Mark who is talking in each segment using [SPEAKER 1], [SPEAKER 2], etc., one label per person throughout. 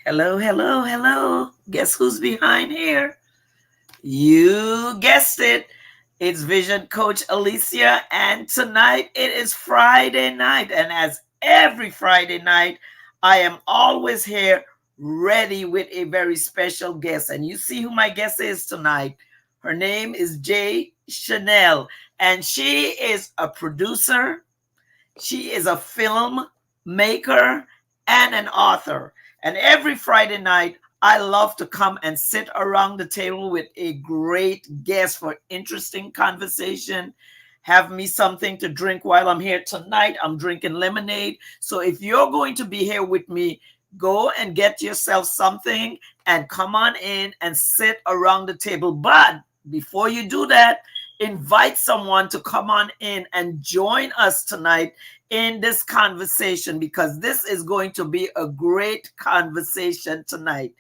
[SPEAKER 1] Hello, hello, hello. Guess who's behind here? You guessed it. It's Vision Coach Alicia, and tonight it is Friday night. And as every Friday night, I am always here ready with a very special guest. And you see who my guest is tonight. Her name is Jay Chanel, and she is a producer, she is a film maker and an author. And every Friday night, I love to come and sit around the table with a great guest for interesting conversation. Have me something to drink while I'm here tonight. I'm drinking lemonade. So if you're going to be here with me, go and get yourself something and come on in and sit around the table. But before you do that, invite someone to come on in and join us tonight in this conversation, because this is going to be a great conversation tonight.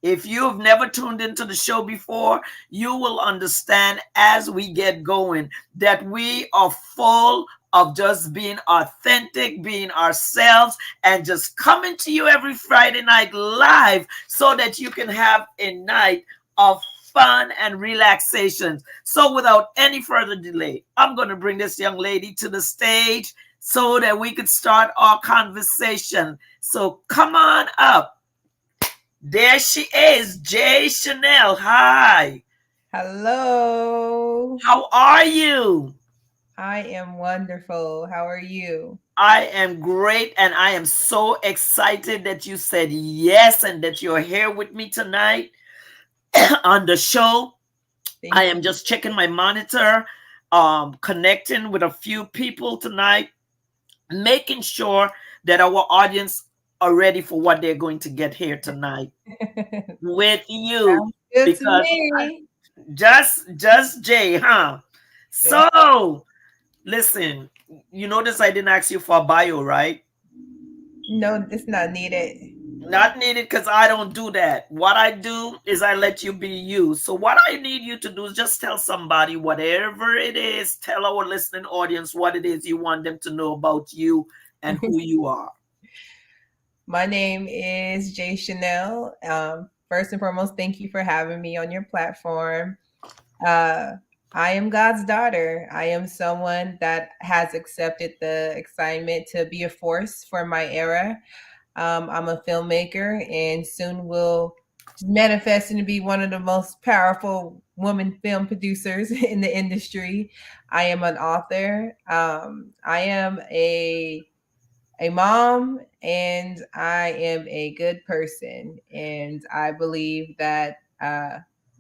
[SPEAKER 1] If you've never tuned into the show before, you will understand as we get going that we are full of just being authentic, being ourselves, and just coming to you every Friday night live so that you can have a night of fun and relaxation. So without any further delay, I'm going to bring this young lady to the stage so that we could start our conversation. So come on up. There she is, Jay Chanel. Hi.
[SPEAKER 2] Hello.
[SPEAKER 1] How are you?
[SPEAKER 2] I am wonderful. How are you?
[SPEAKER 1] I am great, and I am so excited that you said yes and that you're here with me tonight on the show. I
[SPEAKER 2] Thank
[SPEAKER 1] am
[SPEAKER 2] you.
[SPEAKER 1] just checking my monitor, connecting with a few people tonight, making sure that our audience are ready for what they're going to get here tonight with you.
[SPEAKER 2] Sounds good to
[SPEAKER 1] Because
[SPEAKER 2] me.
[SPEAKER 1] just Jay, huh?
[SPEAKER 2] Just
[SPEAKER 1] So listen, you notice I didn't ask you for a bio, right?
[SPEAKER 2] no, it's not needed.
[SPEAKER 1] Not needed, because I don't do that. What I do is I let you be you. So what I need you to do is just tell somebody, whatever it is, tell our listening audience what it is you want them to know about you and who you are.
[SPEAKER 2] My name is Jay Chanel. First and foremost, thank you for having me on your platform. Uh, I am God's daughter. I am someone that has accepted the assignment to be a force for my era. I'm a filmmaker and soon will manifesting to be one of the most powerful women film producers in the industry. I am an author. I am a mom, and I am a good person. And I believe that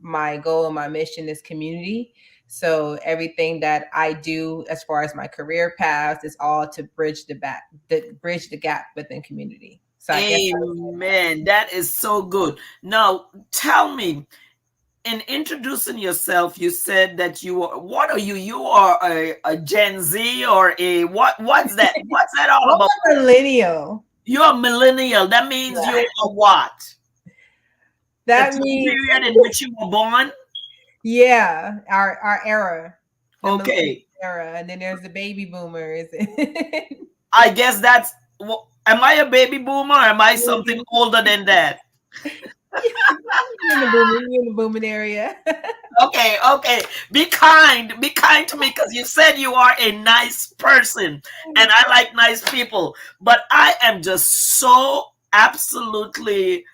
[SPEAKER 2] my goal and my mission is community. So everything that I do as far as my career path is all to bridge the gap within community. So I guess
[SPEAKER 1] Amen. That is so good. Now, tell me, in introducing yourself, you said that you are, what are you? You are a Gen Z or a what? What's that? What's that all
[SPEAKER 2] I'm
[SPEAKER 1] about?
[SPEAKER 2] a millennial.
[SPEAKER 1] You're a millennial. That means you're a what? The
[SPEAKER 2] That
[SPEAKER 1] time
[SPEAKER 2] means
[SPEAKER 1] period in which you were born?
[SPEAKER 2] yeah, our era, the millennial
[SPEAKER 1] Okay.
[SPEAKER 2] era, and then there's the baby boomers.
[SPEAKER 1] I guess that's, am I a baby boomer or am I something older than that?
[SPEAKER 2] You're in the booming area.
[SPEAKER 1] Okay, okay. Be kind to me, because you said you are a nice person and I like nice people. But I am just so absolutely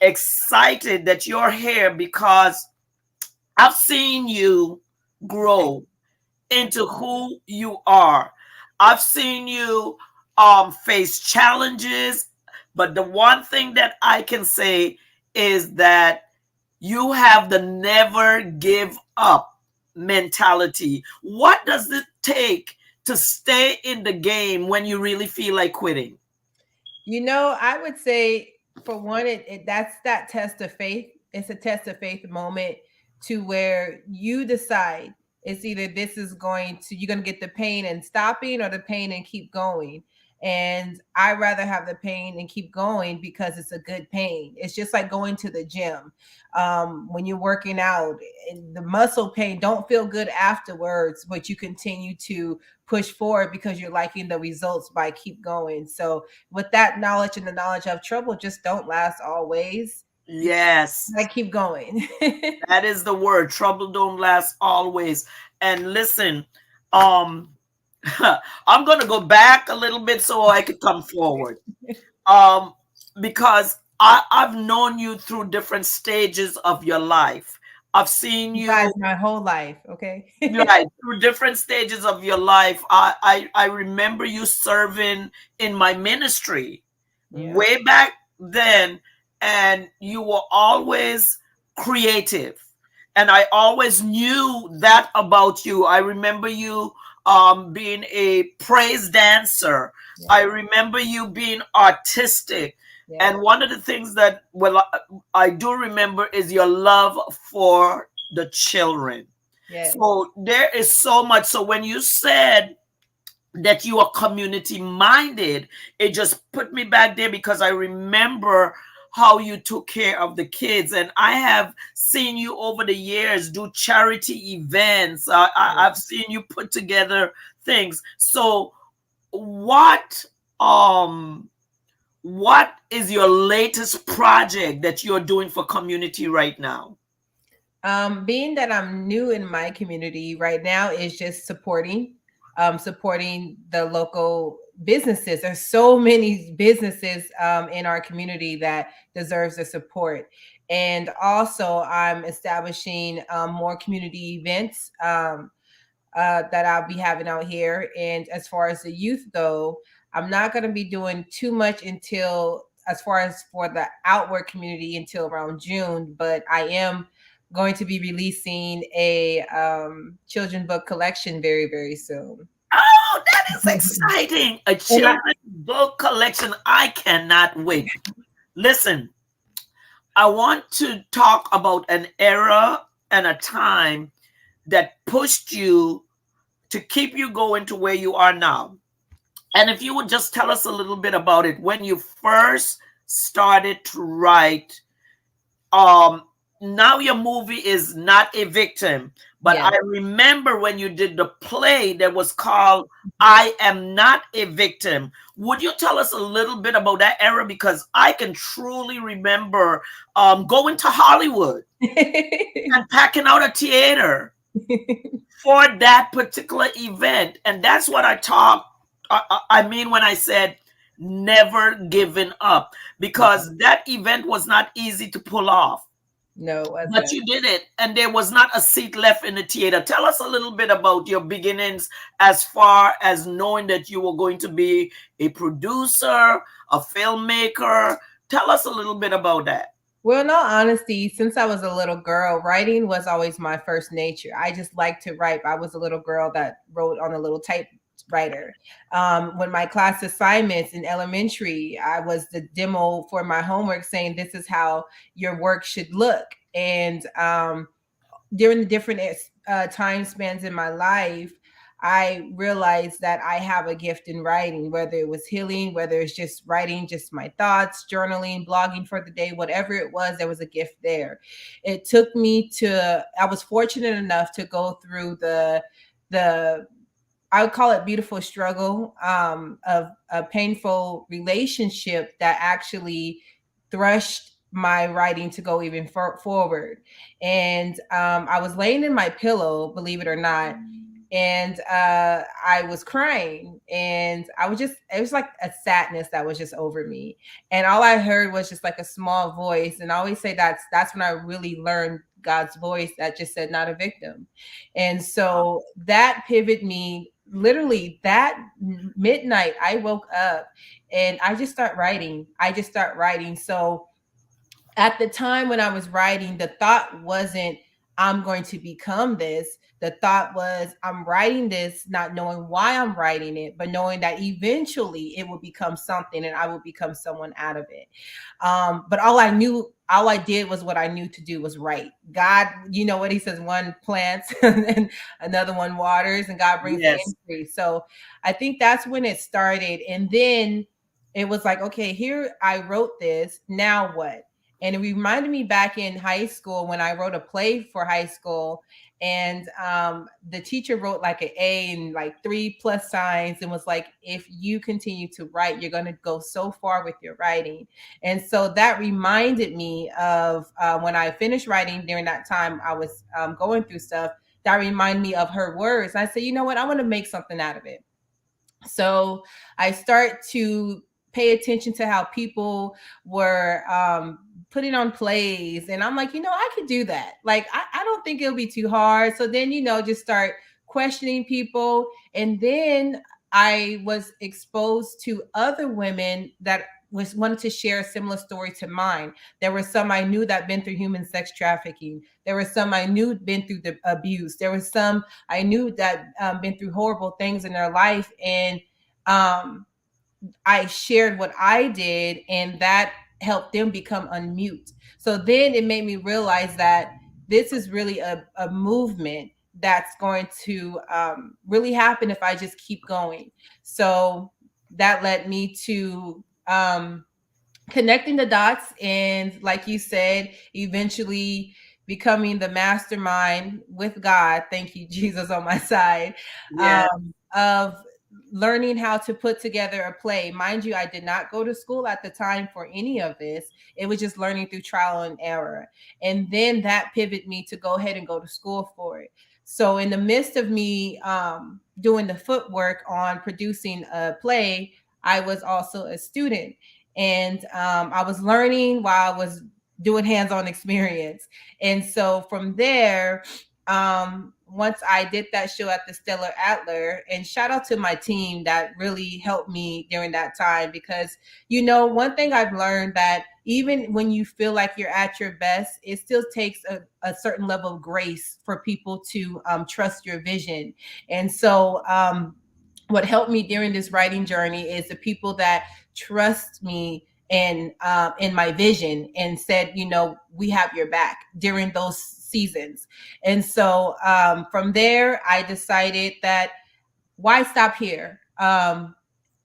[SPEAKER 1] excited that you're here, because I've seen you grow into who you are. I've seen you face challenges, but the one thing that I can say is that you have the never give up mentality. What does it take to stay in the game when you really feel like quitting?
[SPEAKER 2] I would say for one, that's that test of faith. It's a test of faith moment to where you decide it's either this is going to you're going to get the pain and stopping or the pain and keep going. And I rather have the pain and keep going because it's a good pain. It's just like going to the gym. When you're working out, and the muscle pain don't feel good afterwards, but you continue to push forward because you're liking the results by keep going. So with that knowledge and the knowledge of trouble just don't last always.
[SPEAKER 1] Yes.
[SPEAKER 2] I keep going.
[SPEAKER 1] That is the word. Trouble don't last always. And listen, um, I'm gonna go back a little bit so I could come forward. Um, because I've known you through different stages of your life. I've seen
[SPEAKER 2] You guys,
[SPEAKER 1] you
[SPEAKER 2] my whole life, okay?
[SPEAKER 1] right through different stages of your life. I remember you serving in my ministry
[SPEAKER 2] Yeah.
[SPEAKER 1] way back then, and you were always creative, and I always knew that about you. I remember you being a praise dancer.
[SPEAKER 2] Yeah.
[SPEAKER 1] I remember you being artistic.
[SPEAKER 2] Yeah.
[SPEAKER 1] And one of the things that, well, I do remember is your love for the children.
[SPEAKER 2] Yeah.
[SPEAKER 1] So there is so much. So when you said that you are community minded, it just put me back there because I remember how you took care of the kids. And I have seen you over the years do charity events. I've seen you put together things. So what um what is your latest project that you're doing for community right now?
[SPEAKER 2] Being that I'm new in my community right now is just supporting the local businesses. There's so many businesses in our community that deserves the support. And also I'm establishing more community events that I'll be having out here. And as far as the youth go, I'm not going to be doing too much until, as far as for the outward community, until around June. But I am going to be releasing a children book collection very, very soon.
[SPEAKER 1] Oh, that is exciting. A
[SPEAKER 2] And I,
[SPEAKER 1] children's book collection. I cannot wait. Listen, I want to talk about an era and a time that pushed you to keep you going to where you are now. And if you would just tell us a little bit about it, when you first started to write, um, now your movie is Not a Victim, but
[SPEAKER 2] yeah.
[SPEAKER 1] I remember when you did the play that was called I Am Not a Victim. Would you tell us a little bit about that era? Because I can truly remember going to Hollywood and packing out a theater for that particular event. And that's what I mean when I said never giving up, because that event was not easy to pull off.
[SPEAKER 2] No, it
[SPEAKER 1] But
[SPEAKER 2] wasn't.
[SPEAKER 1] you did it, and there was not a seat left in the theater. Tell us a little bit about your beginnings as far as knowing that you were going to be a producer, a filmmaker. Tell us a little bit about that.
[SPEAKER 2] Well, in all honesty, since I was a little girl, writing was always my first nature. I just liked to write. I was a little girl that wrote on a little typewriter. When my class assignments in elementary, I was the demo for my homework saying, this is how your work should look. And during the different time spans in my life, I realized that I have a gift in writing, whether it was healing, whether it's just writing, just my thoughts, journaling, blogging for the day, whatever it was, there was a gift there. It took me to, I was fortunate enough to go through the, I would call it beautiful struggle of a painful relationship that actually thrust my writing to go even forward. And I was laying in my pillow, believe it or not, and I was crying, and I was just, it was like a sadness that was just over me. And all I heard was just like a small voice. And I always say that's when I really learned God's voice that just said, not a victim. And so that pivoted me. Literally that midnight, I woke up and I just start writing. So at the time when I was writing, the thought wasn't I'm going to become this. The thought was, I'm writing this, not knowing why I'm writing it, but knowing that eventually it will become something and I will become someone out of it. But all I did was what I knew to do was write. God, you know what he says, one plants and another one waters, and God brings the
[SPEAKER 1] Yes.
[SPEAKER 2] increase. So I think that's when it started. And then it was like, okay, here I wrote this. Now what? And it reminded me back in high school when I wrote a play for high school, and the teacher wrote like an A and like 3+ signs, and was like, if you continue to write, you're going to go so far with your writing. And so that reminded me of when I finished writing during that time, I was going through stuff. That reminded me of her words. I said, you know what? I want to make something out of it. So I start to pay attention to how people were putting on plays. And I'm like, I could do that. Like, I don't think it'll be too hard. So then, just start questioning people. And then I was exposed to other women that was wanted to share a similar story to mine. There were some I knew that been through human sex trafficking. There were some I knew been through the abuse. There was some I knew that been through horrible things in their life, and um, I shared what I did, and that helped them become unmute. So then it made me realize that this is really a movement that's going to really happen if I just keep going. So that led me to connecting the dots, and like you said, eventually becoming the mastermind with God, thank you Jesus on my side,
[SPEAKER 1] Yeah.
[SPEAKER 2] of learning how to put together a play. Mind you, I did not go to school at the time for any of this. It was just learning through trial and error, and then that pivoted me to go ahead and go to school for it. So in the midst of me doing the footwork on producing a play, I was also a student, and I was learning while I was doing hands-on experience. And so from there, once I did that show at the Stellar Adler, and shout out to my team that really helped me during that time, because one thing I've learned, that even when you feel like you're at your best, it still takes a certain level of grace for people to trust your vision. And so what helped me during this writing journey is the people that trust me and in my vision, and said, we have your back during those seasons. And so from there, I decided that why stop here?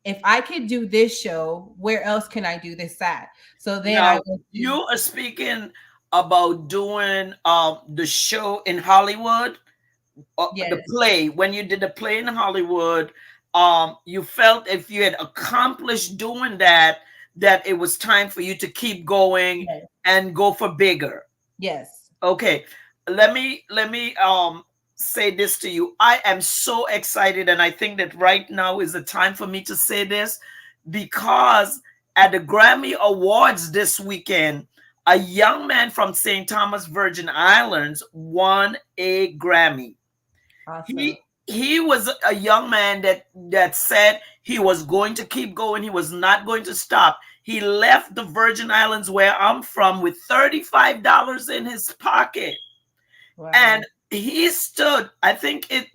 [SPEAKER 2] If I could do this show, where else can I do this at? So then I
[SPEAKER 1] Now
[SPEAKER 2] went
[SPEAKER 1] you
[SPEAKER 2] to,
[SPEAKER 1] are speaking about doing the show in Hollywood, the
[SPEAKER 2] yes,
[SPEAKER 1] play. When you did the play in Hollywood, you felt if you had accomplished doing that, that it was time for you to keep going
[SPEAKER 2] yes,
[SPEAKER 1] and go for bigger.
[SPEAKER 2] yes,
[SPEAKER 1] Okay, let me say this to you. I am so excited, and I think that right now is the time for me to say this, because at the Grammy Awards this weekend, a young man from St. Thomas Virgin Islands won a Grammy.
[SPEAKER 2] awesome.
[SPEAKER 1] He was a young man that said he was going to keep going. He was not going to stop. He left the Virgin Islands, where I'm from, with $35 in his pocket,
[SPEAKER 2] Wow.
[SPEAKER 1] and he stood. I think it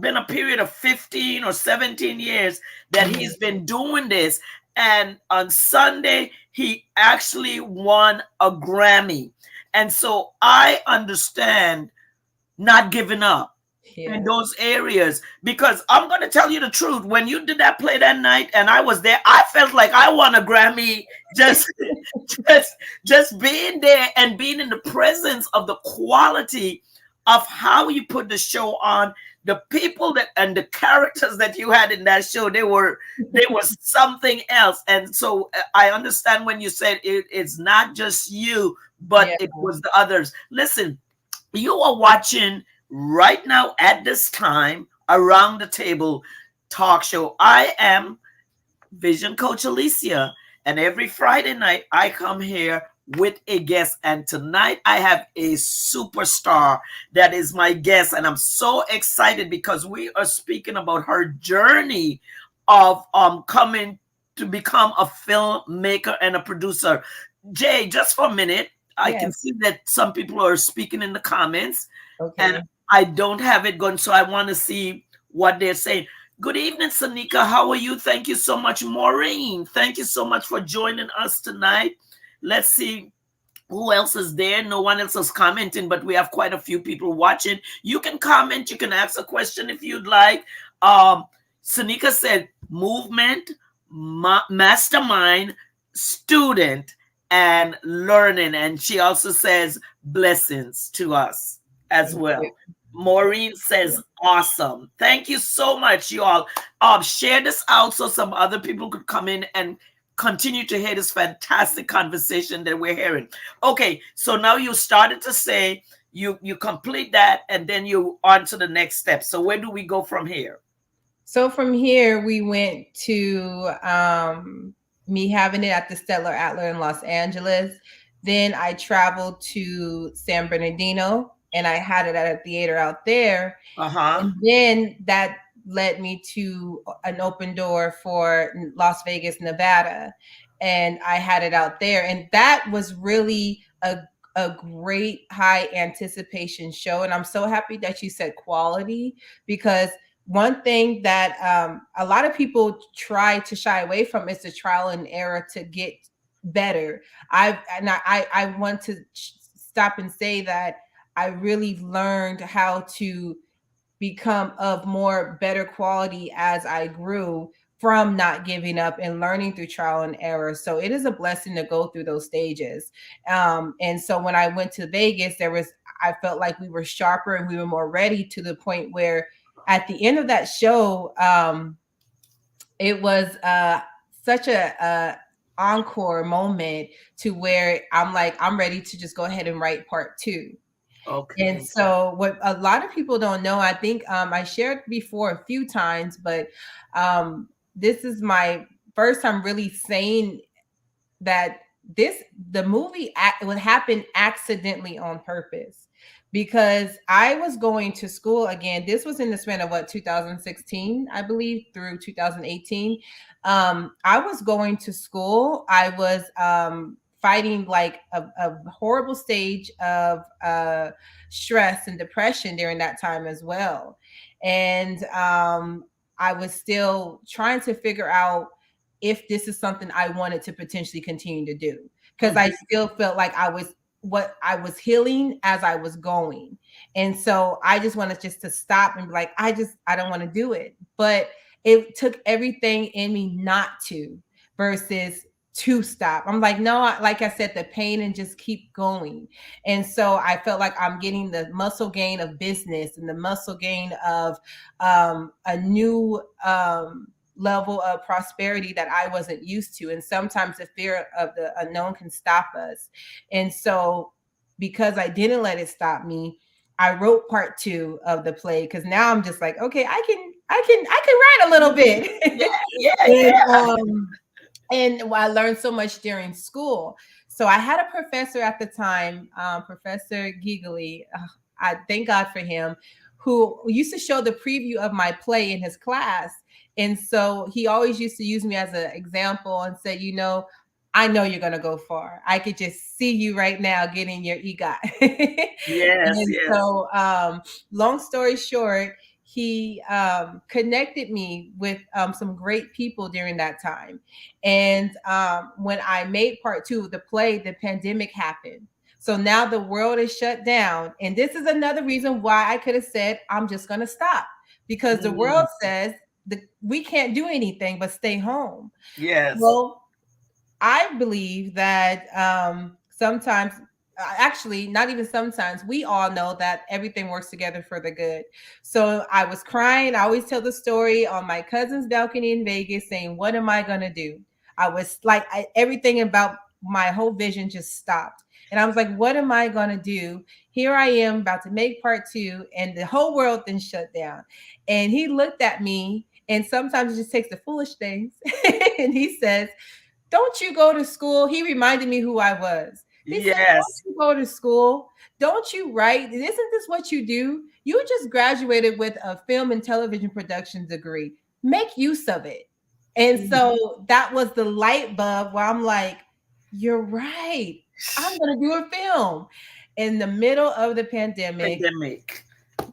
[SPEAKER 1] been a period of 15 or 17 years that
[SPEAKER 2] Mhm.
[SPEAKER 1] he's been doing this, and on Sunday he actually won a Grammy. And so I understand not giving up in
[SPEAKER 2] Yeah.
[SPEAKER 1] those areas, because I'm going to tell you the truth. When you did that play that night and I was there, I felt like I won a Grammy, just just just being there and being in the presence of the quality of how you put the show on. The people that and the characters that you had in that show, they were something else. And so I understand when you said it's not just you, but
[SPEAKER 2] Yeah.
[SPEAKER 1] it was the others. Listen, you are watching right now at this time around the table talk show. I am Vision Coach Alicia, and every Friday night I come here with a guest, and tonight I have a superstar that is my guest, and I'm so excited because we are speaking about her journey of coming to become a filmmaker and a producer. Jay, just for a minute, I can
[SPEAKER 2] Yes.
[SPEAKER 1] see that some people are speaking in the comments, and
[SPEAKER 2] Okay.
[SPEAKER 1] I don't have it going, so I want to see what they're saying. Good evening, Sanika. How are you? Thank you so much, Maureen. Thank you so much for joining us tonight. Let's see who else is there. No one else is commenting, but we have quite a few people watching. You can comment. You can ask a question if you'd like. Um, Sanika said, movement, mastermind, student, and learning. And she also says, blessings to us as
[SPEAKER 2] Thank you.
[SPEAKER 1] well. Maureen says, awesome. Thank you so much, you all. Share this out so some other people could come in and continue to hear this fantastic conversation that we're hearing. Okay, so now you started to say you complete that and then you on to the next step. So where do we go from here?
[SPEAKER 2] So from here, we went to me having it at the Stellar Adler in Los Angeles. Then I traveled to San Bernardino and I had it at a theater out there.
[SPEAKER 1] Uh-huh.
[SPEAKER 2] And then that led me to an open door for Las Vegas, Nevada. And I had it out there. And that was really a great high anticipation show. And I'm so happy that you said quality, because one thing that a lot of people try to shy away from is the trial and error to get better. I want to stop and say that I really learned how to become of more better quality as I grew from not giving up and learning through trial and error. So it is a blessing to go through those stages. And so when I went to Vegas, I felt like we were sharper and we were more ready, to the point where at the end of that show, it was such a encore moment, to where I'm like, I'm ready to just go ahead and write part two. And
[SPEAKER 1] Okay.
[SPEAKER 2] so, what a lot of people don't know, I think I shared before a few times, but this is my first time really saying that the movie would happen accidentally on purpose, because I was going to school again. This was in the span of 2016, I believe, through 2018. I was going to school. I was fighting like a horrible stage of stress and depression during that time as well. And I was still trying to figure out if this is something I wanted to potentially continue to do, because I still felt like I was healing as I was going. And so I just wanted just to stop and be like, I don't want to do it. But it took everything in me not to, versus to stop. I'm like, no, like I said, the pain, and just keep going. And so I felt like I'm getting the muscle gain of business and the muscle gain of a new level of prosperity that I wasn't used to. And sometimes the fear of the unknown can stop us. And so, because I didn't let it stop me, I wrote part two of the play, because now I'm just like, okay, I can write a little bit.
[SPEAKER 1] Yeah.
[SPEAKER 2] And I learned so much during school. So I had a professor at the time, Professor Giggly. I thank God for him, who used to show the preview of my play in his class. And so he always used to use me as an example and say, I know you're going to go far. I could just see you right now getting your EGOT.
[SPEAKER 1] Yes,
[SPEAKER 2] And
[SPEAKER 1] yes.
[SPEAKER 2] so, long story short, he connected me with some great people during that time. And when I made part two of the play, the pandemic happened. So now the world is shut down. And this is another reason why I could have said, I'm just going to stop, because the world says we can't do anything but stay home.
[SPEAKER 1] Yes.
[SPEAKER 2] Well, I believe that sometimes, actually, not even sometimes, we all know that everything works together for the good. So I was crying. I always tell the story on my cousin's balcony in Vegas saying, what am I going to do? I was like, everything about my whole vision just stopped. And I was like, what am I going to do? Here I am about to make part two, and the whole world then shut down. And he looked at me, and sometimes it just takes the foolish things. And he says, don't you go to school? He reminded me who I was. He said, don't
[SPEAKER 1] Yes.
[SPEAKER 2] you go to school? Don't you write? Isn't this what you do? You just graduated with a film and television production degree. Make use of it. And so that was the light bulb where I'm like, you're right. I'm going to do a film. In the middle of the pandemic,
[SPEAKER 1] Pandemic.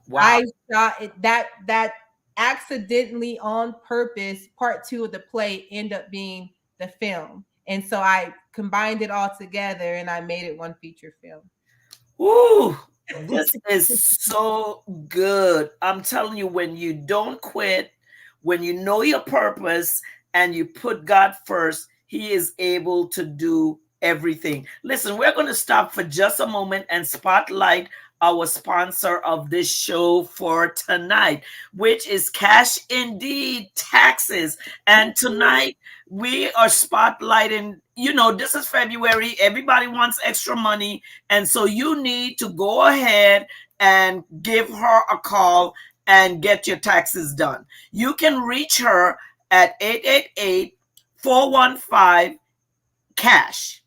[SPEAKER 1] Wow.
[SPEAKER 2] I shot it that accidentally on purpose. Part two of the play end up being the film, and so I combined it all together and I made it one feature film.
[SPEAKER 1] Ooh, this is so good. I'm telling you, when you don't quit, when you know your purpose and you put God first, He is able to do everything. Listen, we're going to stop for just a moment and spotlight our sponsor of this show for tonight, which is Cash Indeed Taxes. And tonight we are spotlighting, this is February. Everybody wants extra money. And so you need to go ahead and give her a call and get your taxes done. You can reach her at 888-415-CASH.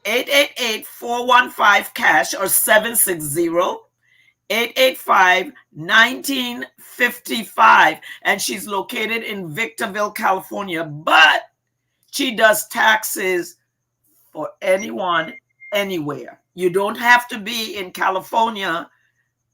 [SPEAKER 1] 888-415-CASH or 760-885-1955. And she's located in Victorville, California. But she does taxes for anyone, anywhere. You don't have to be in California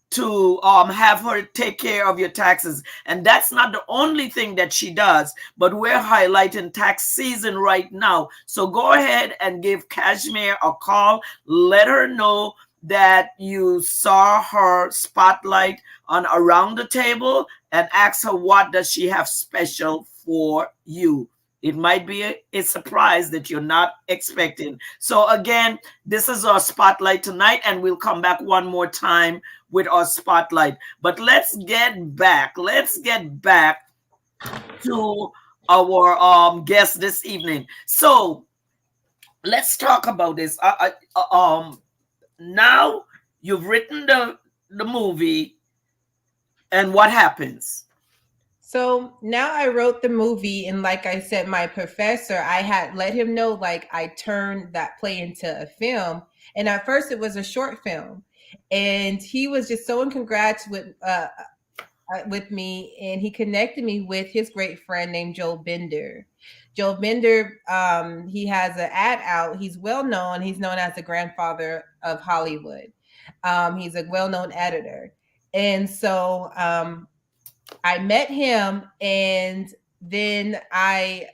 [SPEAKER 1] to have her take care of your taxes. And that's not the only thing that she does, but we're highlighting tax season right now. So go ahead and give Cashmere a call. Let her know that you saw her spotlight on Around the Table and ask her what does she have special for you. It might be a surprise that you're not expecting. So again, this is our spotlight tonight, and we'll come back one more time with our spotlight. But let's get back. Let's get back to our guest this evening. So let's talk about this. Now you've written the movie, and what happens?
[SPEAKER 2] So now I wrote the movie, and like I said, my professor, I had let him know like I turned that play into a film. And at first it was a short film. And he was just so in congrats with me, and he connected me with his great friend named Joel Bender. Joel Bender, he has an ad out. He's well known. He's known as the grandfather of Hollywood. He's a well-known editor. And so I met him, and then I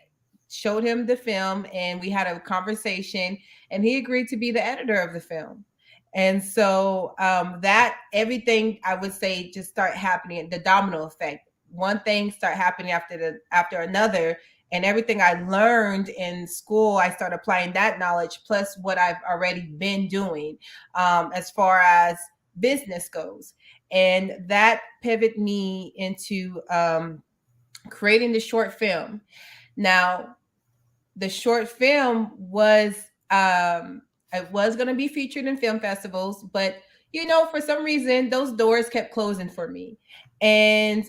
[SPEAKER 2] showed him the film and we had a conversation, and he agreed to be the editor of the film. And so that everything, I would say, just start happening, the domino effect. One thing start happening after another, and everything I learned in school, I started applying that knowledge plus what I've already been doing as far as business goes. And that pivoted me into creating the short film. Now, the short film was it was going to be featured in film festivals, but for some reason those doors kept closing for me. And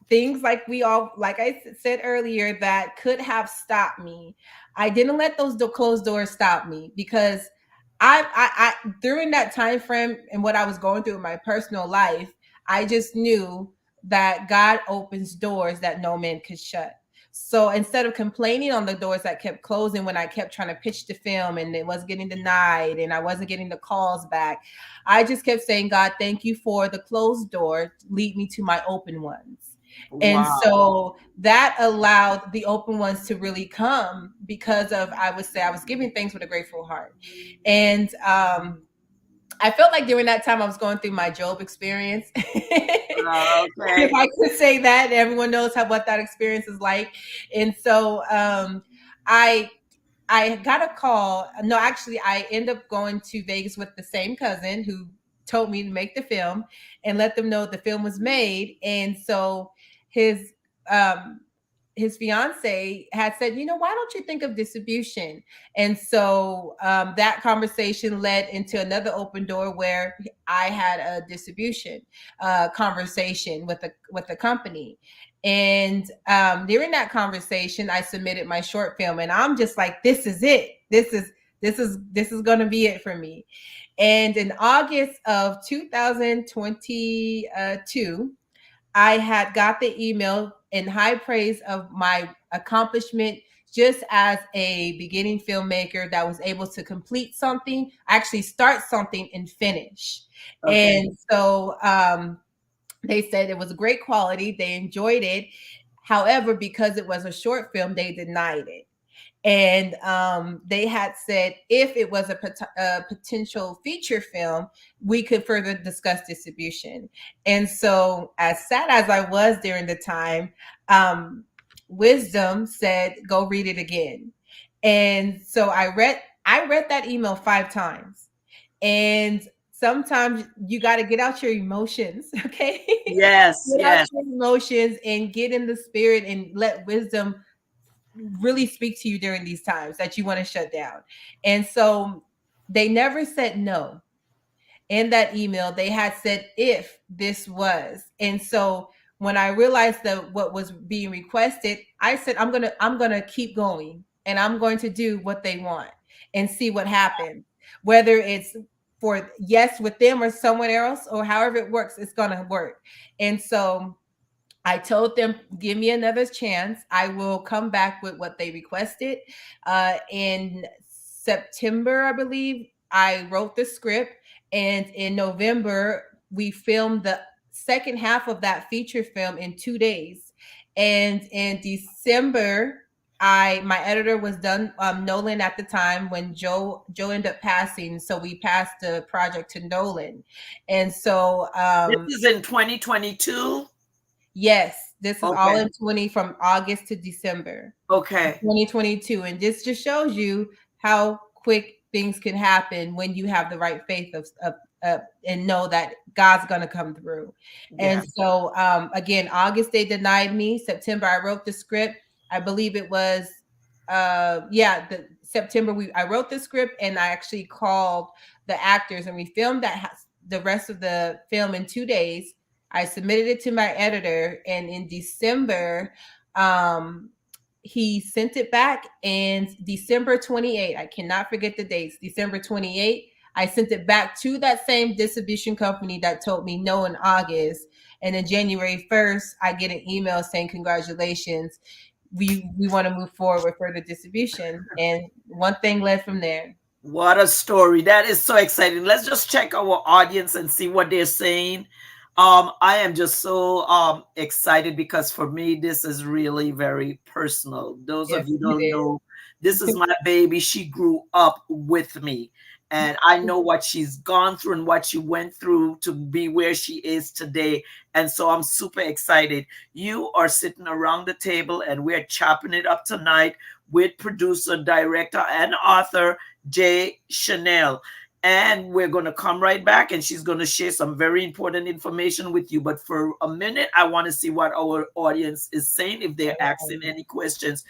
[SPEAKER 2] things like I said earlier, that could have stopped me. I didn't let those closed doors stop me, because I during that time frame and what I was going through in my personal life, I just knew that God opens doors that no man could shut. So instead of complaining on the doors that kept closing when I kept trying to pitch the film and it was getting denied and I wasn't getting the calls back, I just kept saying, God, thank you for the closed door. Lead me to my open ones. And
[SPEAKER 1] Wow.
[SPEAKER 2] so that allowed the open ones to really come, because of, I would say, I was giving things with a grateful heart. And I felt like during that time I was going through my Job experience.
[SPEAKER 1] Okay.
[SPEAKER 2] If I could say that, everyone knows what that experience is like. And so I got a call. No, actually, I ended up going to Vegas with the same cousin who told me to make the film and let them know the film was made. And so his fiance had said, why don't you think of distribution? And so that conversation led into another open door where I had a distribution conversation with the company. And during that conversation, I submitted my short film, and I'm just like, this is it. This is going to be it for me. And in August of 2022, I had got the email in high praise of my accomplishment, just as a beginning filmmaker that was able to complete something, actually start something and finish.
[SPEAKER 1] Okay.
[SPEAKER 2] And so they said it was great quality. They enjoyed it. However, because it was a short film, they denied it. And they had said if it was a potential feature film, we could further discuss distribution. And so, as sad as I was during the time, Wisdom said, "Go read it again." And so I read that email 5 times, and sometimes you got to get out your emotions, okay?
[SPEAKER 1] Yes,
[SPEAKER 2] Get out
[SPEAKER 1] yes.
[SPEAKER 2] your emotions and get in the spirit and let wisdom really speak to you during these times that you want to shut down. And so they never said no. In that email, they had said if this was. And so when I realized that what was being requested, I said I'm gonna keep going and I'm going to do what they want and see what happens. Whether it's for yes with them or someone else or however it works, it's gonna work. And so I told them, give me another chance. I will come back with what they requested. In September, I believe, I wrote the script. And in November, we filmed the second half of that feature film in 2 days. And in December, my editor was done, Nolan at the time when Joe ended up passing. So we passed the project to Nolan. And so
[SPEAKER 1] This is in 2022.
[SPEAKER 2] yes, this is all
[SPEAKER 1] Okay.
[SPEAKER 2] in 20 from August to December
[SPEAKER 1] Okay.
[SPEAKER 2] 2022. And this just shows you how quick things can happen when you have the right faith of and know that God's going to come through.
[SPEAKER 1] Yeah.
[SPEAKER 2] And so again, August they denied me. September I wrote the script. I believe it was the September I wrote the script and I actually called the actors and we filmed the rest of the film in 2 days. I submitted it to my editor, and in December, he sent it back. And December 28th, I cannot forget the dates. December 28th, I sent it back to that same distribution company that told me no in August. And then January 1st, I get an email saying congratulations. We want to move forward with further distribution. And one thing led from there.
[SPEAKER 1] What a story. That is so exciting. Let's just check our audience and see what they're saying. I am just so excited because for me this is really very personal. Those of
[SPEAKER 2] Yes,
[SPEAKER 1] you don't
[SPEAKER 2] it
[SPEAKER 1] know, this is my baby. She grew up with me. And I know what she's gone through and what she went through to be where she is today. And so I'm super excited. You are sitting around the table and we're chopping it up tonight with producer, director, and author Jay Chanel. And we're going to come right back and she's going to share some very important information with you. But for a minute, I want to see what our audience is saying, if they're asking any questions.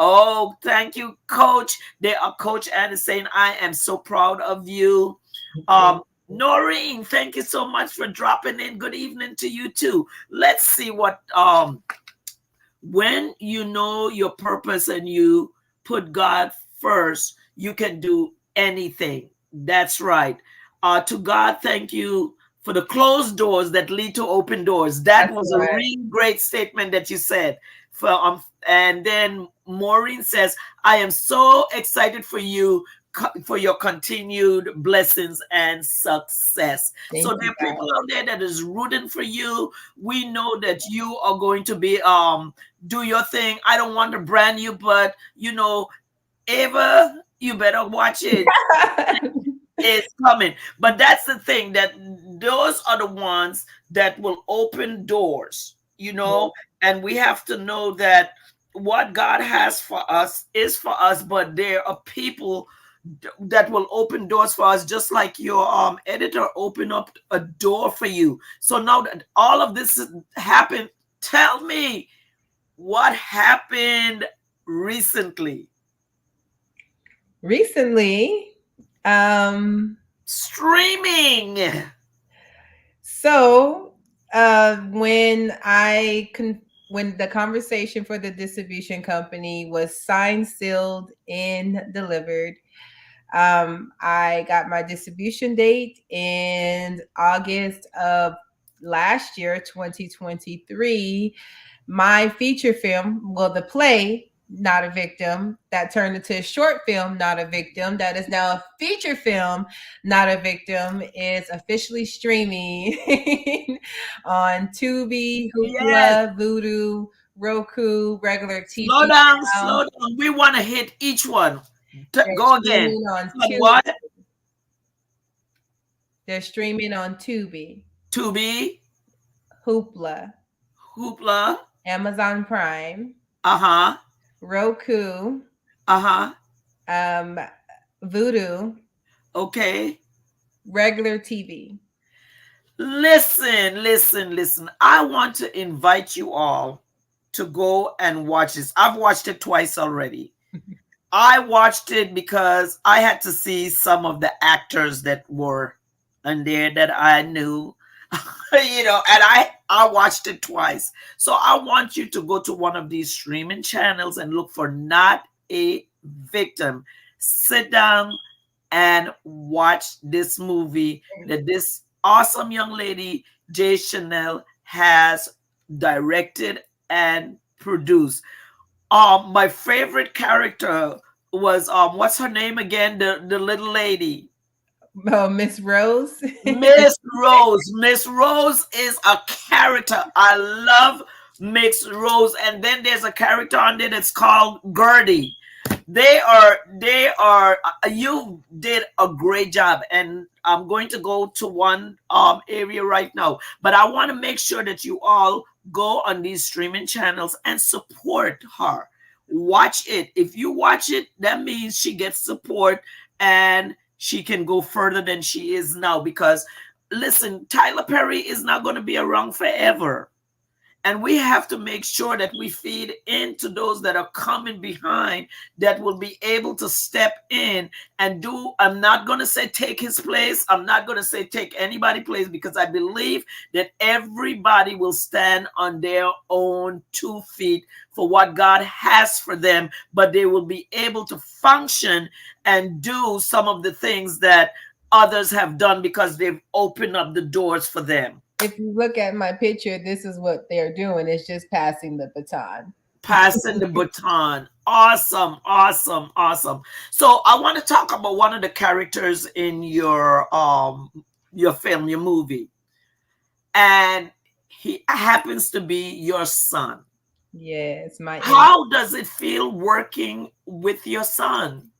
[SPEAKER 1] Oh, thank you, Coach. They are Coach Ann is saying, I am so proud of you. Noreen, thank you so much for dropping in. Good evening to you too. Let's see what when you know your purpose and you put God first, you can do anything. That's right. To God, thank you for the closed doors that lead to open doors. That
[SPEAKER 2] That's
[SPEAKER 1] was a
[SPEAKER 2] right.
[SPEAKER 1] really great statement that you said. And then Maureen says, I am so excited for you for your continued blessings and success.
[SPEAKER 2] Thank
[SPEAKER 1] So there
[SPEAKER 2] you,
[SPEAKER 1] are
[SPEAKER 2] God.
[SPEAKER 1] people out there that is rooting for you. We know that you are going to be do your thing. I don't want to brand you, but Ava, you better watch it. It's coming. But that's the thing, that those are the ones that will open doors, and we have to know that what God has for us is for us, but there are people that will open doors for us, just like your editor opened up a door for you. So now that all of this has happened, tell me what happened recently.
[SPEAKER 2] Recently,
[SPEAKER 1] Streaming.
[SPEAKER 2] so when the conversation for the distribution company was signed, sealed, and delivered, I got my distribution date in August of last year, 2023. My feature film, well, the play Not a Victim, that turned into a short film, Not a Victim, that is now a feature film, Not a Victim, is officially streaming on Tubi,
[SPEAKER 1] Yes.
[SPEAKER 2] Hoopla, Vudu, Roku, regular
[SPEAKER 1] Slow
[SPEAKER 2] TV
[SPEAKER 1] down,
[SPEAKER 2] now.
[SPEAKER 1] slow down. We want to hit each one.
[SPEAKER 2] They're
[SPEAKER 1] Go again.
[SPEAKER 2] streaming on
[SPEAKER 1] On
[SPEAKER 2] Tubi.
[SPEAKER 1] what?
[SPEAKER 2] They're streaming on Tubi,
[SPEAKER 1] Tubi,
[SPEAKER 2] Hoopla,
[SPEAKER 1] Hoopla.
[SPEAKER 2] Amazon Prime,
[SPEAKER 1] Uh-huh.
[SPEAKER 2] Roku,
[SPEAKER 1] Uh-huh.
[SPEAKER 2] um, Vudu,
[SPEAKER 1] Okay.
[SPEAKER 2] regular TV.
[SPEAKER 1] Listen. I want to invite you all to go and watch this. I've watched it twice already. I watched it because I had to see some of the actors that were in there that I knew, and I watched it twice. So I want you to go to one of these streaming channels and look for Not a Victim. Sit down and watch this movie that this awesome young lady, Jay Chanel, has directed and produced. My favorite character was what's her name again? The little lady.
[SPEAKER 2] Oh, Miss Rose.
[SPEAKER 1] Miss Rose. Miss Rose is a character. I love Miss Rose. And then there's a character on there that's called Gertie. You did a great job. And I'm going to go to one area right now. But I want to make sure that you all go on these streaming channels and support her. Watch it. If you watch it, that means she gets support and she can go further than she is now. Because listen, Tyler Perry is not going to be around forever. And we have to make sure that we feed into those that are coming behind that will be able to step in and do. I'm not going to say take his place. I'm not going to say take anybody's place, because I believe that everybody will stand on their own 2 feet for what God has for them, but they will be able to function and do some of the things that others have done because they've opened up the doors for them.
[SPEAKER 2] If you look at my picture, this is what they're doing. It's just passing the baton.
[SPEAKER 1] Passing the baton. Awesome. So I want to talk about one of the characters in your film, your movie. And he happens to be your son.
[SPEAKER 2] Yes,
[SPEAKER 1] How does it feel working with your son?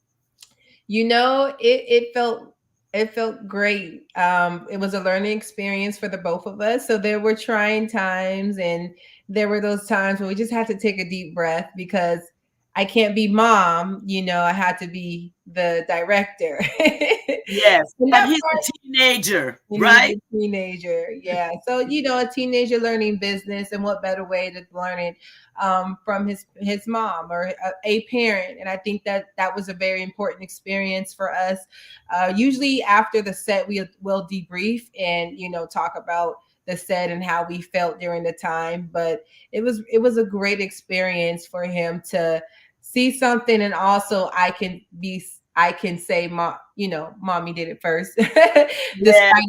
[SPEAKER 2] It felt great. It was a learning experience for the both of us. So there were trying times, and there were those times where we just had to take a deep breath, because I can't be mom, I had to be the director.
[SPEAKER 1] Yes. And he's a teenager, right?
[SPEAKER 2] A teenager, yeah. So, a teenager learning business, and what better way to learn it from his mom or a parent. And I think that was a very important experience for us. Usually after the set, we will debrief and, talk about the set and how we felt during the time. But it was a great experience for him to see something, and also I can say, mommy did it first. Despite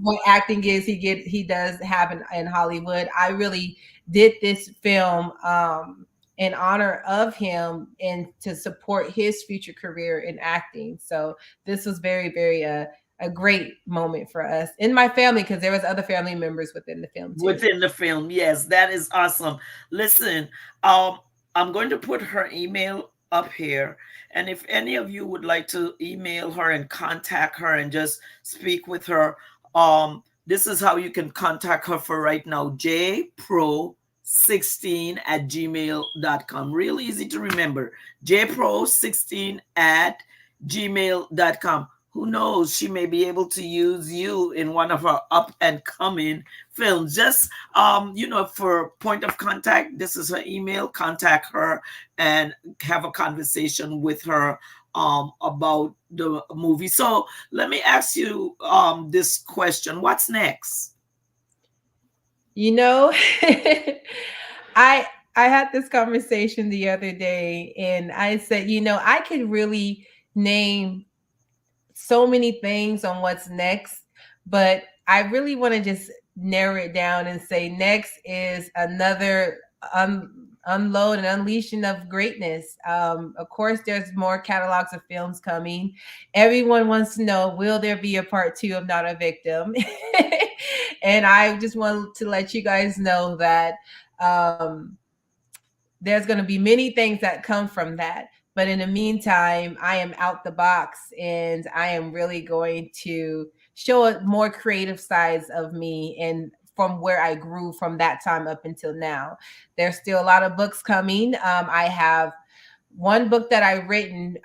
[SPEAKER 2] what acting is, he does have in Hollywood. I really did this film in honor of him and to support his future career in acting. So this was very, very a great moment for us in my family, because there was other family members within the film too.
[SPEAKER 1] Within the film, yes, that is awesome. Listen, I'm going to put her email up here, and if any of you would like to email her and contact her and just speak with her, this is how you can contact her for right now: jpro16@gmail.com. Real easy to remember, jpro16@gmail.com. Who knows, she may be able to use you in one of her up and coming films. Just for point of contact, this is her email. Contact her and have a conversation with her about the movie. So let me ask you this question: what's next?
[SPEAKER 2] I had this conversation the other day, and I said, I could really name so many things on what's next, but I really want to just narrow it down and say next is another unload and unleashing of greatness. Of course, there's more catalogs of films coming. Everyone wants to know, will there be a part two of Not a Victim? And I just want to let you guys know that um, there's going to be many things that come from that. But in the meantime, I am out the box and I am really going to show a more creative sides of me and from where I grew from that time up until now. There's still a lot of books coming. I have one book that I've written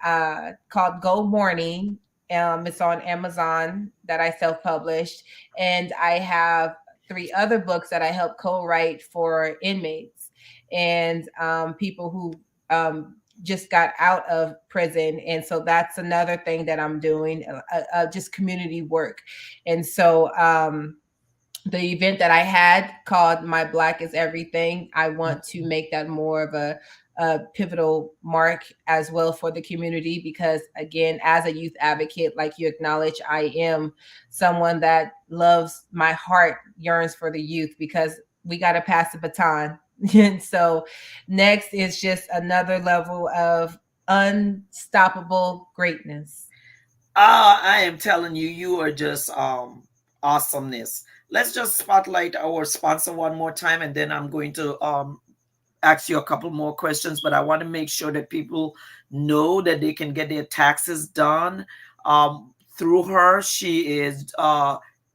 [SPEAKER 2] called Go Morning. It's on Amazon that I self published. And I have three other books that I help co write for inmates and people who just got out of prison. And so that's another thing that I'm doing, just community work. And so, the event that I had called My Black is Everything, I want to make that more of a pivotal mark as well for the community because, again, as a youth advocate, like you acknowledge, I am someone that loves, my heart yearns for the youth because we got to pass the baton. And so next is just another level of unstoppable greatness.
[SPEAKER 1] I am telling you, you are just awesomeness. Let's just spotlight our sponsor one more time, and then I'm going to ask you a couple more questions. But I want to make sure that people know that they can get their taxes done through her. She is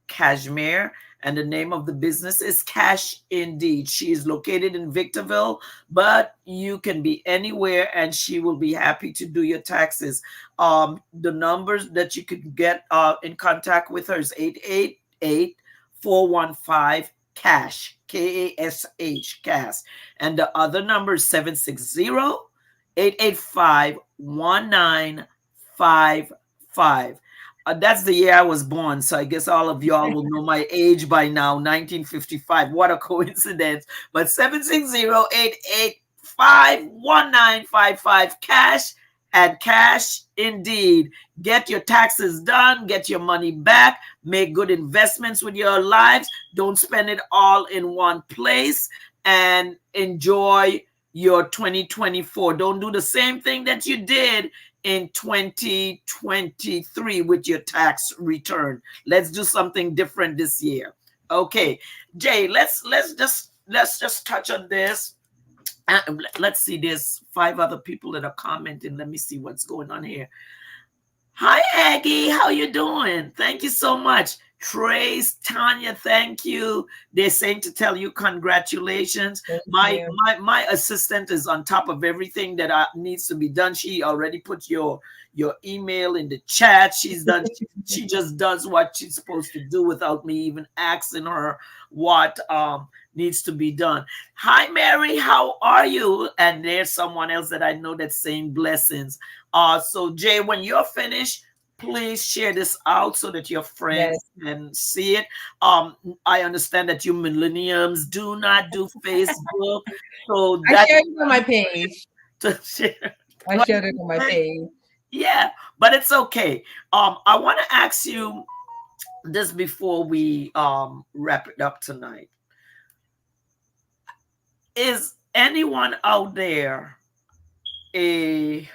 [SPEAKER 1] Cashmere, and the name of the business is Cash Indeed. She is located in Victorville, but you can be anywhere and she will be happy to do your taxes. The numbers that you could get in contact with her is 888-415 cash, Kash, cash, and the other number is 760-885-1955. That's the year I was born, so I guess all of y'all will know my age by now. 1955. What a coincidence! But 760-885-1955 cash and Cash Indeed. Get your taxes done, get your money back, make good investments with your lives. Don't spend it all in one place and enjoy your 2024. Don't do the same thing that you did in 2023 with your tax return. Let's do something different this year. Okay, Jay, let's just touch on this. Let's see, there's 5 other people that are commenting. Let me see what's going on here. Hi, Aggie. How you doing? Thank you so much. Trace, Tanya, thank you. They're saying to tell you congratulations. My assistant is on top of everything that needs to be done. She already put your email in the chat. She's done. She just does what she's supposed to do without me even asking her what needs to be done. Hi, Mary. How are you? And there's someone else that I know that's saying blessings. So Jay, when you're finished, please share this out so that your friends can see it. I understand that you millenniums do not do Facebook, so
[SPEAKER 2] I shared it on my page.
[SPEAKER 1] To share.
[SPEAKER 2] I shared it on my page.
[SPEAKER 1] Yeah, but it's okay. I want to ask you this before we wrap it up tonight. Is anyone out there and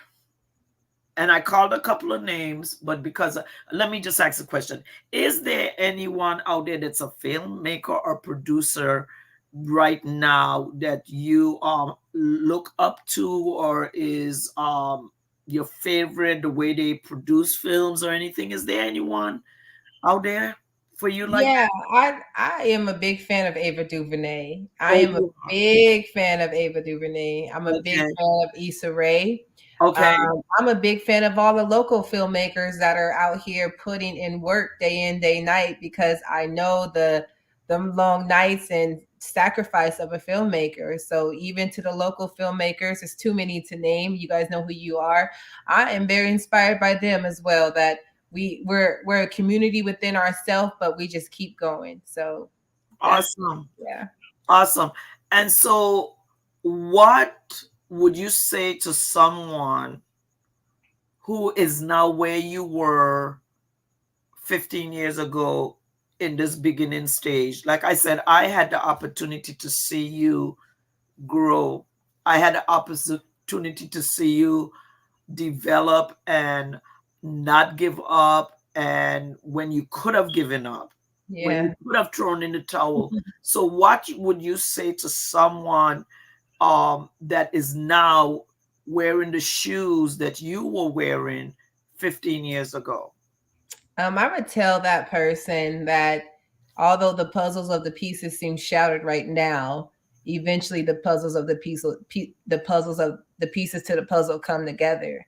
[SPEAKER 1] I called a couple of names, but because let me just ask a question. Is there anyone out there that's a filmmaker or producer right now that you look up to, or is your favorite the way they produce films or anything? Is there anyone out there for you like
[SPEAKER 2] that? I am a big fan of Ava DuVernay. I am a big fan of Ava DuVernay. I'm a big fan of Issa Rae.
[SPEAKER 1] Okay.
[SPEAKER 2] I'm a big fan of all the local filmmakers that are out here putting in work day in, day night, because I know the long nights and sacrifice of a filmmaker. So even to the local filmmakers, it's too many to name. You guys know who you are. I am very inspired by them as well, that we're a community within ourselves, but we just keep going. So
[SPEAKER 1] awesome.
[SPEAKER 2] Yeah.
[SPEAKER 1] Awesome. And so what would you say to someone who is now where you were 15 years ago in this beginning stage? Like I said, I had the opportunity to see you grow. I had the opportunity to see you develop and not give up, and when you could have given up, when you
[SPEAKER 2] Yeah.
[SPEAKER 1] could have thrown in the towel. So what would you say to someone that is now wearing the shoes that you were wearing 15 years ago?
[SPEAKER 2] I would tell that person that although the puzzles of the pieces seem shattered right now, eventually the puzzles of the pieces to the puzzle come together.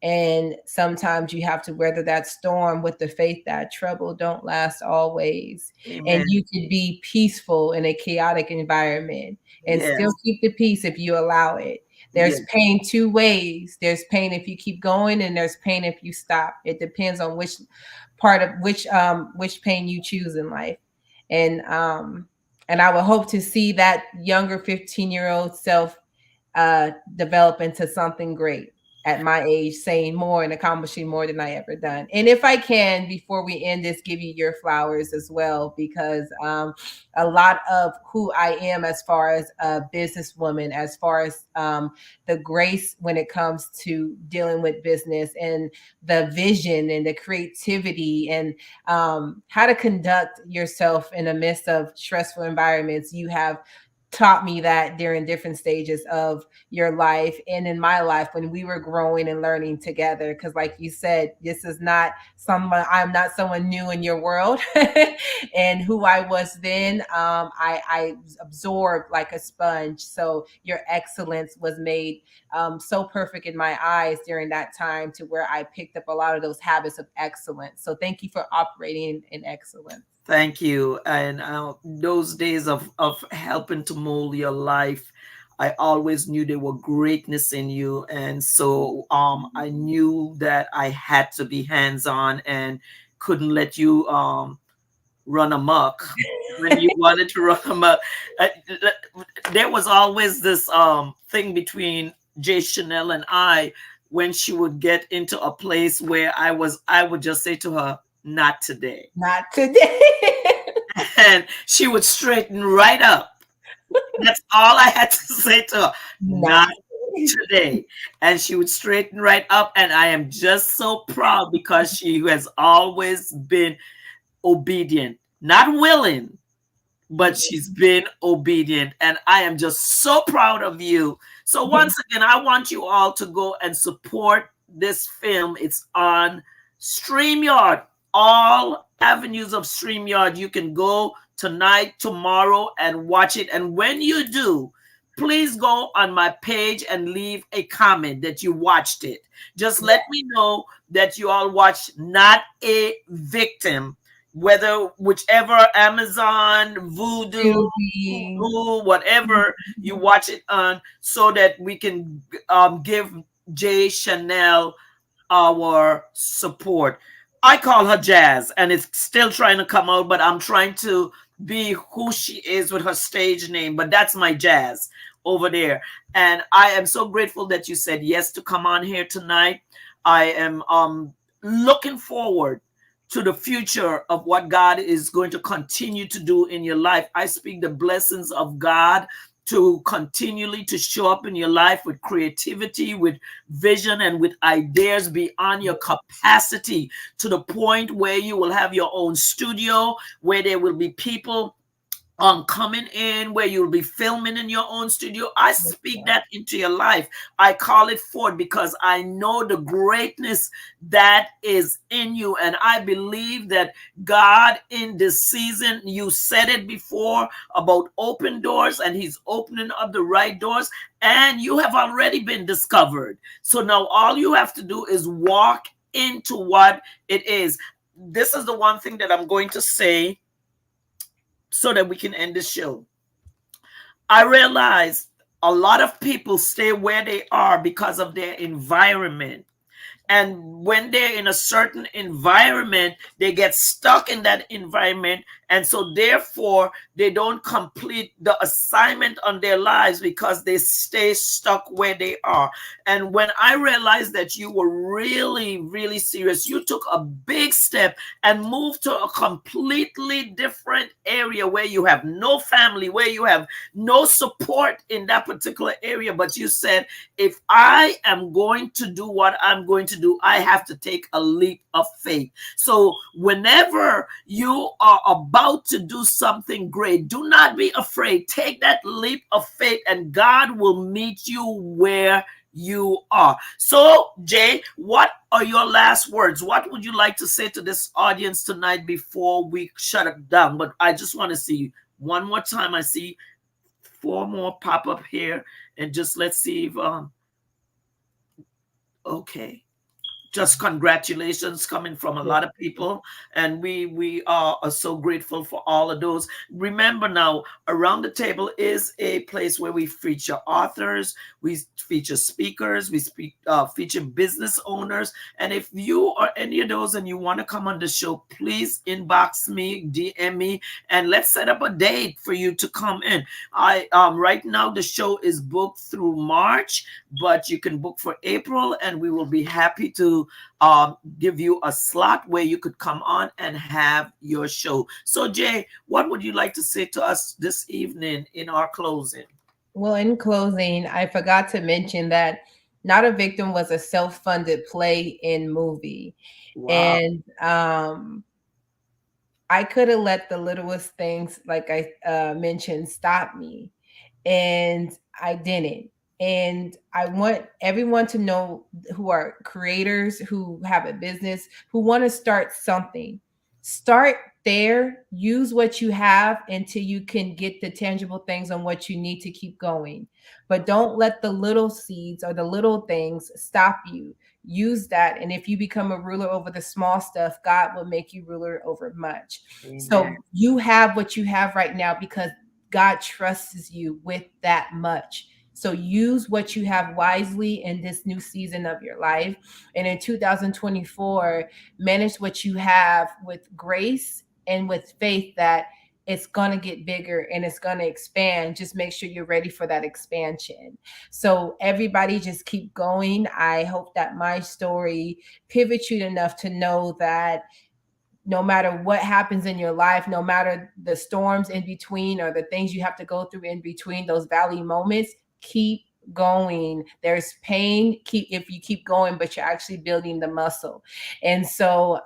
[SPEAKER 2] And sometimes you have to weather that storm with the faith that trouble don't last always. And
[SPEAKER 1] Amen.
[SPEAKER 2] you can be peaceful in a chaotic environment and still
[SPEAKER 1] Yes.
[SPEAKER 2] keep the peace if you allow it. There's
[SPEAKER 1] Yes.
[SPEAKER 2] pain two ways. There's pain if you keep going, and there's pain if you stop. It depends on which pain you choose in life. And and I would hope to see that younger 15-year-old self develop into something great at my age, saying more and accomplishing more than I ever done. And if I can, before we end this, give you your flowers as well, because a lot of who I am as far as a businesswoman, as far as the grace when it comes to dealing with business, and the vision and the creativity, and how to conduct yourself in the midst of stressful environments, you have taught me that during different stages of your life and in my life when we were growing and learning together. Because like you said, this is not someone, I'm not someone new in your world. And who I was then, I absorbed like a sponge. So your excellence was made so perfect in my eyes during that time, to where I picked up a lot of those habits of excellence. So thank you for operating in excellence.
[SPEAKER 1] Thank you. And those days of helping to mold your life, I always knew there were greatness in you. And so I knew that I had to be hands on and couldn't let you run amok when you wanted to run amok. Uh, there was always this thing between Jay Chanel and I. When she would get into a place where I would just say to her, not today.
[SPEAKER 2] Not today.
[SPEAKER 1] And she would straighten right up. That's all I had to say to her.
[SPEAKER 2] Not
[SPEAKER 1] Not today. And she would straighten right up. And I am just so proud because she has always been obedient, not willing, but she's been obedient. And I am just so proud of you. So, once again, I want you all to go and support this film. It's on StreamYard, all avenues of StreamYard. You can go tonight, tomorrow, and watch it. And when you do, please go on my page and leave a comment that you watched it. Just let me know that you all watched Not a Victim, whether whichever Amazon, Voodoo, Hulu, whatever you watch it on, so that we can give Jay Chanel our support. I call her Jazz, and it's still trying to come out, but I'm trying to be who she is with her stage name. But that's my Jazz over there. And I am so grateful that you said yes to come on here tonight. I am looking forward to the future of what God is going to continue to do in your life. I speak the blessings of God to continually to show up in your life with creativity, with vision, and with ideas beyond your capacity, to the point where you will have your own studio, where there will be people coming in, where you'll be filming in your own studio. I speak that into your life. I call it forth because I know the greatness that is in you. And I believe that God, in this season, you said it before about open doors, and he's opening up the right doors, and you have already been discovered. So now all you have to do is walk into what it is. This is the one thing that I'm going to say so that we can end the show. I realize a lot of people stay where they are because of their environment. And when they're in a certain environment, they get stuck in that environment And so therefore they don't complete the assignment on their lives because they stay stuck where they are. And when I realized that you were really, really serious, you took a big step and moved to a completely different area where you have no family, where you have no support in that particular area. But you said, if I am going to do what I'm going to do, I have to take a leap of faith. So whenever you are about to do something great, do not be afraid. Take that leap of faith and God will meet you where you are. So, Jay, what are your last words? What would you like to say to this audience tonight before we shut it down? But I just want to see one more time. I see 4 more pop up here, and just let's see if okay. Just congratulations coming from a lot of people, and we are so grateful for all of those. Remember now, Around the Table is a place where we feature authors, we feature speakers, feature business owners. And if you are any of those and you want to come on the show, please inbox me, DM me, and let's set up a date for you to come in. I right now the show is booked through March, but you can book for April, and we will be happy to give you a slot where you could come on and have your show. So, Jay, what would you like to say to us this evening in our closing?
[SPEAKER 2] Well, in closing, I forgot to mention that Not a Victim was a self-funded play and movie.
[SPEAKER 1] Wow.
[SPEAKER 2] And I could have let the littlest things, like I mentioned, stop me. And I didn't. And I want everyone to know, who are creators, who have a business, who want to start something. Start there, use what you have until you can get the tangible things on what you need to keep going. But don't let the little seeds or the little things stop you. Use that. And if you become a ruler over the small stuff, God will make you ruler over much.
[SPEAKER 1] Amen.
[SPEAKER 2] So you have what you have right now because God trusts you with that much. So use what you have wisely in this new season of your life. And in 2024, manage what you have with grace and with faith that it's going to get bigger and it's going to expand. Just make sure you're ready for that expansion. So everybody just keep going. I hope that my story pivots you enough to know that no matter what happens in your life, no matter the storms in between or the things you have to go through in between, those valley moments, keep going. There's pain if you keep going, but you're actually building the muscle. And so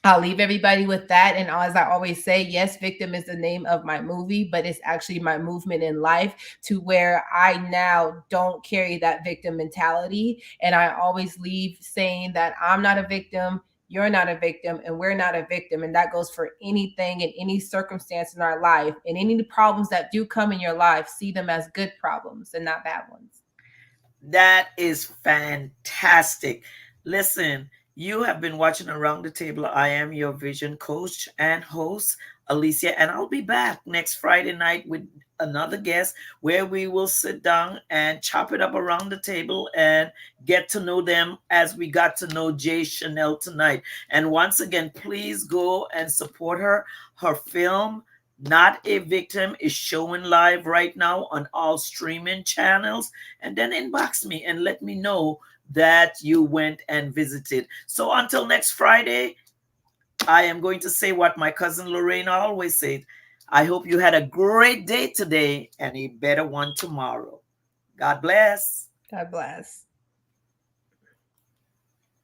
[SPEAKER 2] I'll leave everybody with that. And as I always say, yes, Victim is the name of my movie, but it's actually my movement in life, to where I now don't carry that victim mentality. And I always leave saying that I'm not a victim, you're not a victim, and we're not a victim. And that goes for anything and any circumstance in our life. And any problems that do come in your life, see them as good problems and not bad ones.
[SPEAKER 1] That is fantastic. Listen, you have been watching Around the Table. I am your vision coach and host, Alicia, and I'll be back next Friday night with another guest where we will sit down and chop it up around the table and get to know them as we got to know Jay Chanel tonight. And once again, please go and support her. Her film, Not a Victim, is showing live right now on all streaming channels. And then inbox me and let me know that you went and visited. So until next Friday, I am going to say what my cousin Lorraine always said. I hope you had a great day today and a better one tomorrow. God bless.
[SPEAKER 2] God bless.